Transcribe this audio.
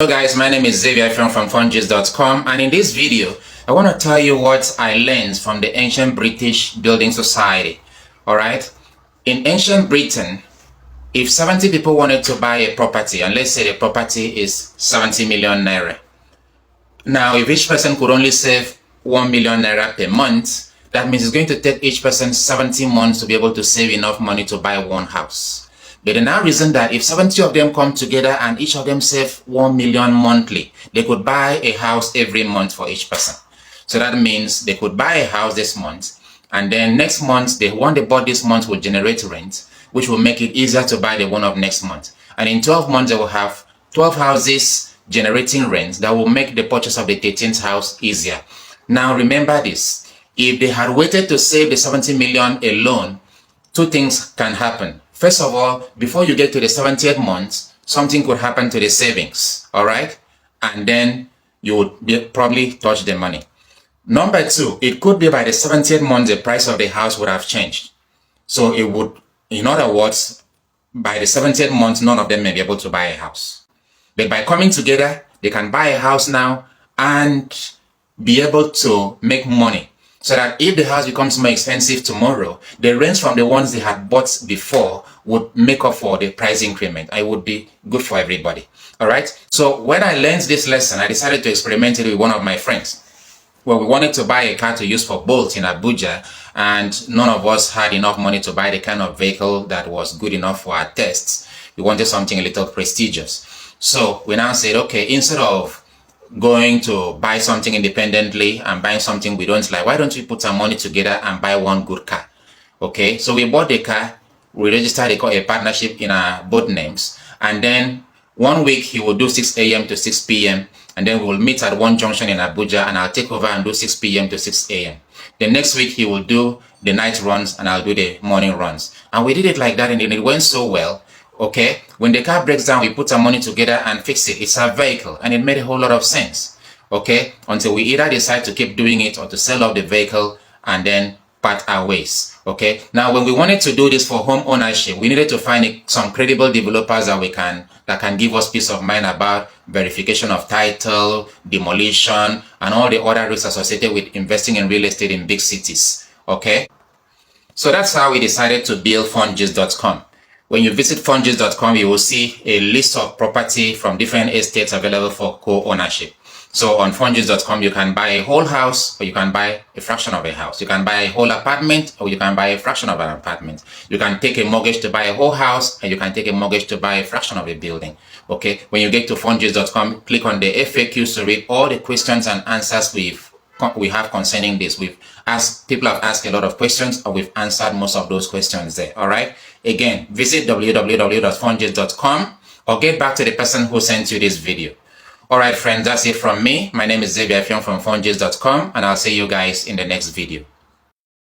Hello guys, my name is Xavier Effiong from c.r.k, and in this video I want to tell you what I learned from the ancient British building society. Alright, in ancient Britain, if 70 people wanted to buy a property, and let's say the property is 70 million naira, now if each person could only save 1 million naira per month, that means it's going to take each person 70 months to be able to save enough money to buy one house. But they now reason that if 70 of them come together and each of them save 1 million monthly, they could buy a house every month for each person. So that means they could buy a house this month, and then next month, the one they bought this month will generate rent, which will make it easier to buy the one of next month. And in 12 months, they will have 12 houses generating rent that will make the purchase of the 13th house easier. Now remember this, if they had waited to save the 70 million alone, two things can happen. First of all, before you get to the 70th month, something could happen to the savings, all right? And then you would probably touch the money. Number two, it could be by the 70th month, the price of the house would have changed. So it would, in other words, by the 70th month, none of them may be able to buy a house. But by coming together, they can buy a house now and be able to make money. So that if the house becomes more expensive tomorrow, the rent from the ones they had bought before would make up for the price increment. It would be good for everybody. All right. So when I learned this lesson, I decided to experiment it with one of my friends. Well, we wanted to buy a car to use for both in Abuja, and none of us had enough money to buy the kind of vehicle that was good enough for our tests. We wanted something a little prestigious. So we now said, okay, instead of going to buy something independently and buying something we don't like, why don't we put our money together and buy one good car? Okay, so we bought the car, we registered a partnership in our both names, and then one week he will do 6 a.m. to 6 p.m. and then we will meet at one junction in Abuja, and I'll take over and do 6 p.m. to 6 a.m. The next week he will do the night runs and I'll do the morning runs. And we did it like that, and it went so well. Okay, when the car breaks down, we put our money together and fix it. It's our vehicle, and it made a whole lot of sense. Okay, until we either decide to keep doing it or to sell off the vehicle and then part our ways. Okay, now when we wanted to do this for home ownership, we needed to find some credible developers that can give us peace of mind about verification of title, demolition, and all the other risks associated with investing in real estate in big cities. Okay, so that's how we decided to build c.r.k. When you visit c.r.k, you will see a list of property from different estates available for co-ownership. So on c.r.k, you can buy a whole house, or you can buy a fraction of a house. You can buy a whole apartment, or you can buy a fraction of an apartment. You can take a mortgage to buy a whole house, and you can take a mortgage to buy a fraction of a building. Okay, when you get to c.r.k, click on the FAQs to read all the questions and answers we have concerning this. People have asked a lot of questions, or we've answered most of those questions there. All right. Again, visit www.c.r.k or get back to the person who sent you this video. All right, friends, that's it from me. My name is Xavier Effiong from c.r.k, and I'll see you guys in the next video.